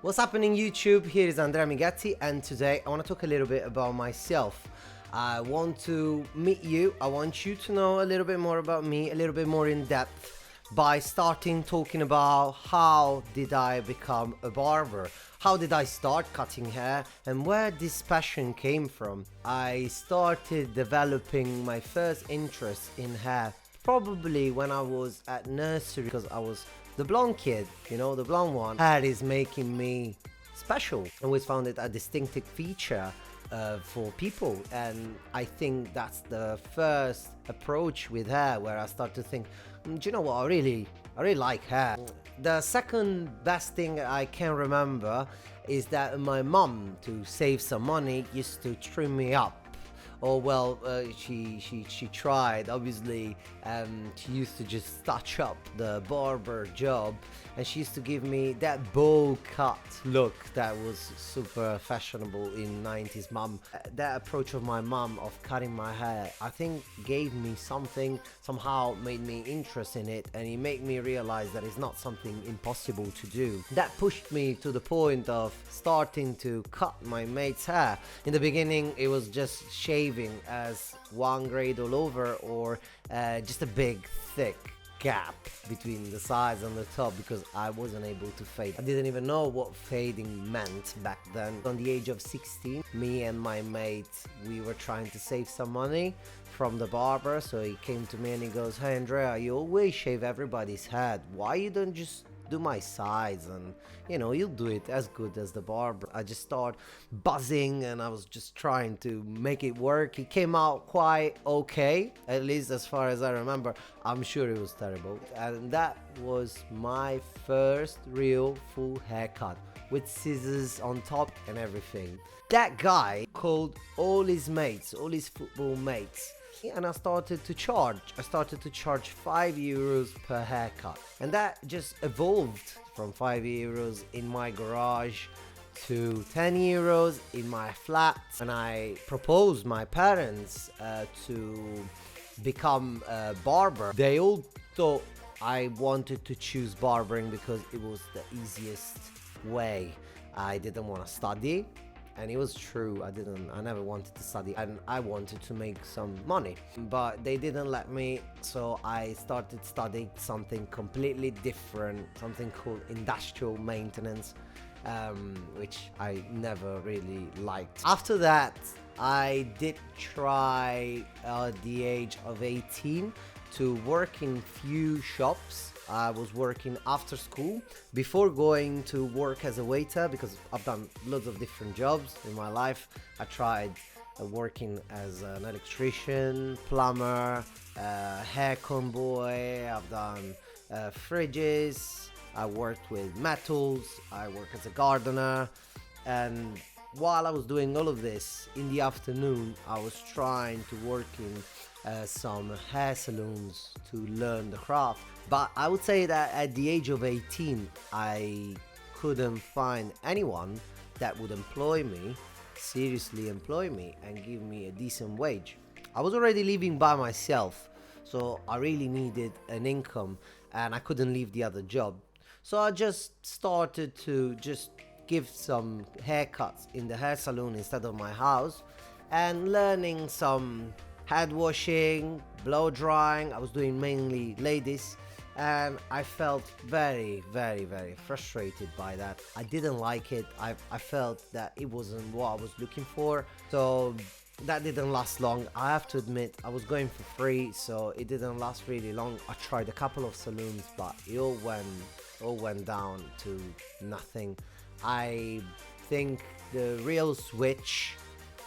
What's happening YouTube? Here is Andrea.amighetti, and today I want to talk a little bit about myself. I want to meet you. I want you to know a little bit more about me, a little bit more in depth, by starting talking about how did I become a barber? How did I start cutting hair, and where this passion came from? I started developing my first interest in hair probably when I was at nursery, because I was the blonde kid, the blonde one. Hair is making me special. I always found it a distinctive feature for people, and I think that's the first approach with hair, where I start to think, do you know what, I really like hair. The second best thing I can remember is that my mum, to save some money, used to trim me up. She tried, obviously. She used to just touch up the barber job, and she used to give me that bowl cut look that was super fashionable in 90s. That approach of my mum of cutting my hair, I think gave me something, somehow made me interested in it, and it made me realize that it's not something impossible to do. That pushed me to the point of starting to cut my mate's hair. In the beginning, it was just shaving as one grade all over, or just a big thick gap between the sides and the top, because I wasn't able to fade. I didn't even know what fading meant back then. On the age of 16, me and my mate, we were trying to save some money from the barber. So he came to me and he goes, "Hey Andrea, you always shave everybody's head. Why you don't just do my sides, and you'll do it as good as the barber?" I just started buzzing, and I was just trying to make it work. It came out quite okay, at least as far as I remember. I'm sure it was terrible. And that was my first real full haircut, with scissors on top and everything. That guy called all his mates, all his football mates, and I started to charge 5 euros per haircut. And that just evolved from 5 euros in my garage to 10 euros in my flat. And I proposed my parents to become a barber. They all thought I wanted to choose barbering because it was the easiest way. I didn't want to study. And it was true, I never wanted to study, and I wanted to make some money, but they didn't let me. So I started studying something completely different, something called industrial maintenance, which I never really liked. After that, I did try at the age of 18 to work in few shops. I was working after school before going to work as a waiter, because I've done loads of different jobs in my life. I tried working as an electrician, plumber, haircon boy. I've done fridges. I worked with metals. I work as a gardener. And while I was doing all of this, in the afternoon, I was trying to work in some hair salons to learn the craft. But I would say that at the age of 18, I couldn't find anyone that would seriously employ me, and give me a decent wage. I was already living by myself, so I really needed an income, and I couldn't leave the other job. So I just started to just give some haircuts in the hair salon instead of my house, and learning some head washing, blow drying. I was doing mainly ladies, and I felt very, very, very frustrated by that. I didn't like it. I felt that it wasn't what I was looking for. So that didn't last long. I have to admit, I was going for free, so it didn't last really long. I tried a couple of saloons, but it all went down to nothing. I think the real switch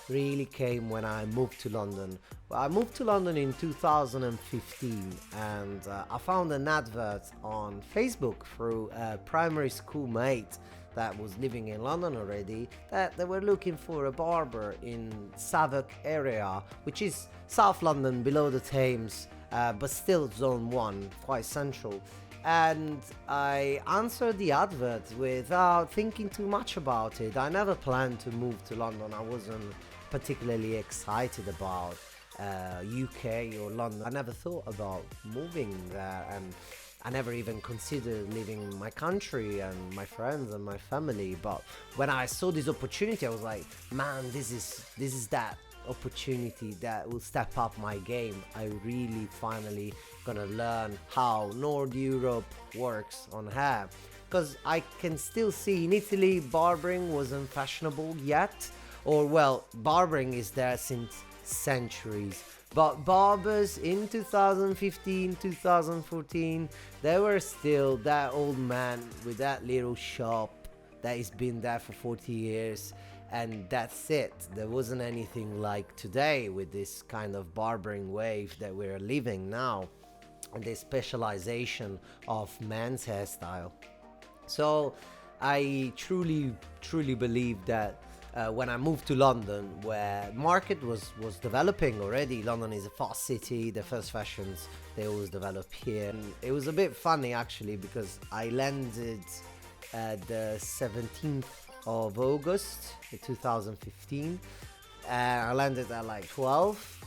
really came when I moved to London. Well, I moved to London in 2015, and I found an advert on Facebook through a primary school mate that was living in London already, that they were looking for a barber in Southwark area, which is South London, below the Thames, but still Zone 1, quite central. And I answered the advert without thinking too much about it. I never planned to move to London. I wasn't particularly excited about UK or London. I never thought about moving there, and I never even considered leaving my country and my friends and my family. But when I saw this opportunity, I was like, man, this is that opportunity that will step up my game. I really finally gonna learn how North Europe works on hair, because I can still see in Italy barbering wasn't fashionable yet, or well, barbering is there since centuries, but barbers in 2015, 2014, they were still that old man with that little shop that has been there for 40 years, and that's it. There wasn't anything like today with this kind of barbering wave that we're living now, and the specialization of men's hairstyle. So I truly believe that when I moved to London, where market was developing already. London is a fast city. The first fashions, they always develop here. And it was a bit funny actually, because I landed the 17th of August 2015, and I landed at like 12,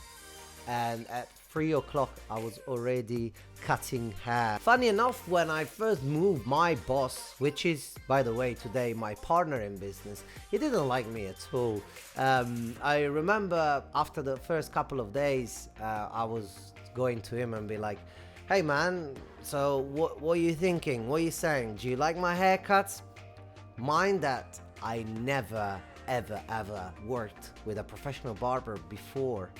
and at 3 o'clock I was already cutting hair. Funny enough, when I first moved, my boss, which is by the way today my partner in business, he didn't like me at all. I remember after the first couple of days, I was going to him and be like, hey man, so what are you thinking? What are you saying? Do you like my haircuts? Mind that I never ever worked with a professional barber before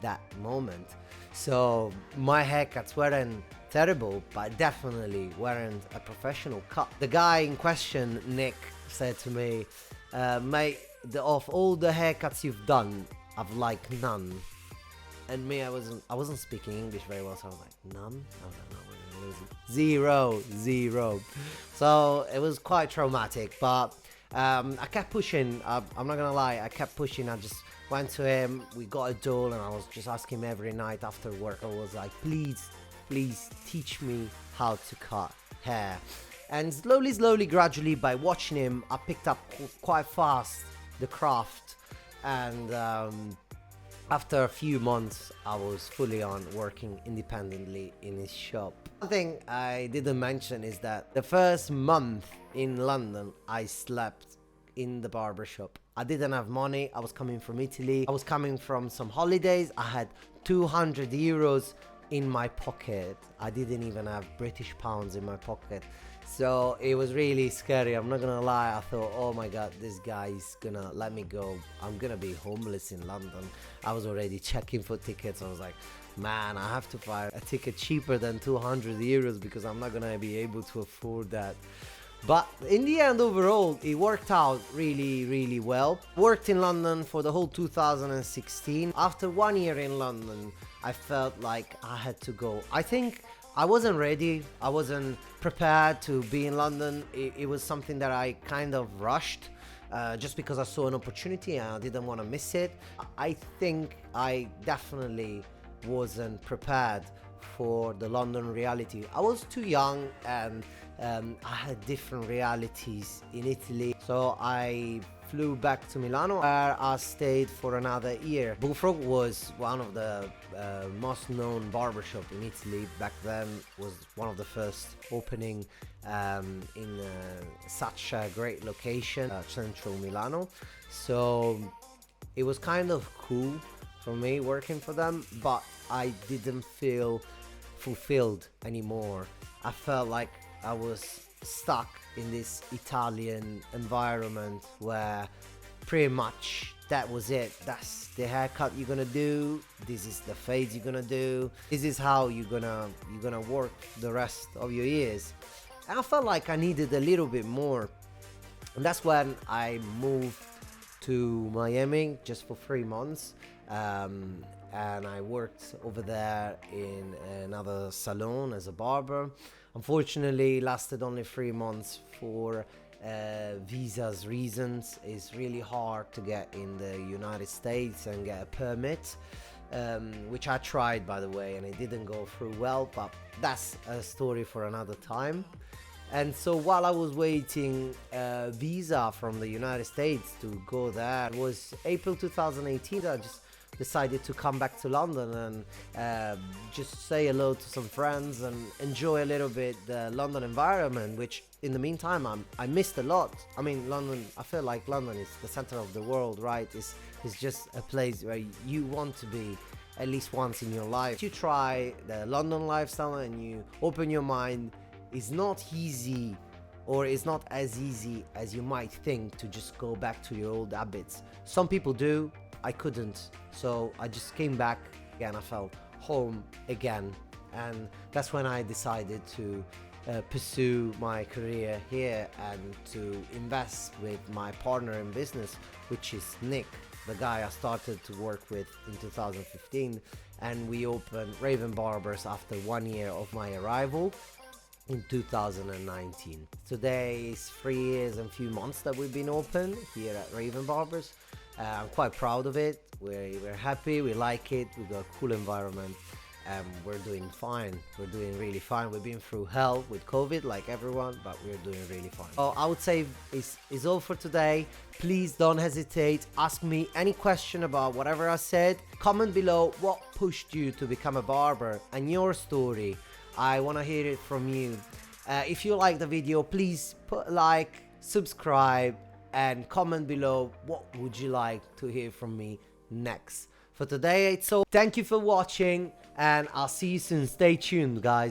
that moment. So my haircuts weren't terrible, but definitely weren't a professional cut. The guy in question, Nick, said to me, mate, of all the haircuts you've done, I've liked none. And me, I wasn't speaking English very well, so I was like, none? I don't know. Zero. So it was quite traumatic, but I kept pushing. I'm not gonna lie, I kept pushing. I just went to him, we got a duel, and I was just asking him every night after work. I was like, please teach me how to cut hair. And slowly, gradually, by watching him, I picked up quite fast the craft. And after a few months, I was fully on working independently in his shop. One thing I didn't mention is that the first month in London, I slept in the barber shop. I didn't have money. I was coming from Italy. I was coming from some holidays. I had 200 euros in my pocket. I didn't even have British pounds in my pocket. So it was really scary. I'm not gonna lie. I thought, oh my God, this guy is gonna let me go. I'm gonna be homeless in London. I was already checking for tickets. I was like, man, I have to find a ticket cheaper than 200 euros because I'm not gonna be able to afford that. But in the end, overall, it worked out really well. Worked in London for the whole 2016. After 1 year in London, I felt like I had to go. I think I wasn't ready. I wasn't prepared to be in London. It was something that I kind of rushed just because I saw an opportunity and I didn't want to miss it. I think I definitely wasn't prepared for the London reality. I was too young, and I had different realities in Italy. So I flew back to Milano, where I stayed for another year. Bullfrog was one of the most known barbershop in Italy back then. Was one of the first opening in such a great location, central Milano. So it was kind of cool for me working for them, but I didn't feel fulfilled anymore. I felt like I was stuck in this Italian environment where pretty much that was it. That's the haircut you're gonna do. This is the fades you're gonna do. This is how you're gonna work the rest of your years. And I felt like I needed a little bit more. And that's when I moved to Miami just for 3 months. And I worked over there in another salon as a barber. Unfortunately, lasted only 3 months for visas reasons. It's really hard to get in the United States and get a permit, which I tried, by the way, and it didn't go through well, but that's a story for another time. And so while I was waiting a visa from the United States to go there, it was April 2018. I just decided to come back to London and just say hello to some friends and enjoy a little bit the London environment, which in the meantime I missed a lot. I mean, London, I feel like London is the center of the world, right? It's just a place where you want to be at least once in your life. If you try the London lifestyle and you open your mind, it's not easy, or it's not as easy as you might think to just go back to your old habits. Some people do, I couldn't. So I just came back again, I felt home again. And that's when I decided to pursue my career here and to invest with my partner in business, which is Nick, the guy I started to work with in 2015. And we opened Raven Barbers after 1 year of my arrival in 2019. Today is 3 years and a few months that we've been open here at Raven Barbers. I'm quite proud of it. We're happy, we like it, we've got a cool environment, and we're doing fine. We're doing really fine. We've been through hell with COVID like everyone, but we're doing really fine. So I would say is all for today. Please don't hesitate. Ask me any question about whatever I said. Comment below what pushed you to become a barber and your story. I want to hear it from you. If you like the video, please put a like, subscribe, and comment below what would you like to hear from me next. For today, it's all. Thank you for watching, and I'll see you soon. Stay tuned, guys.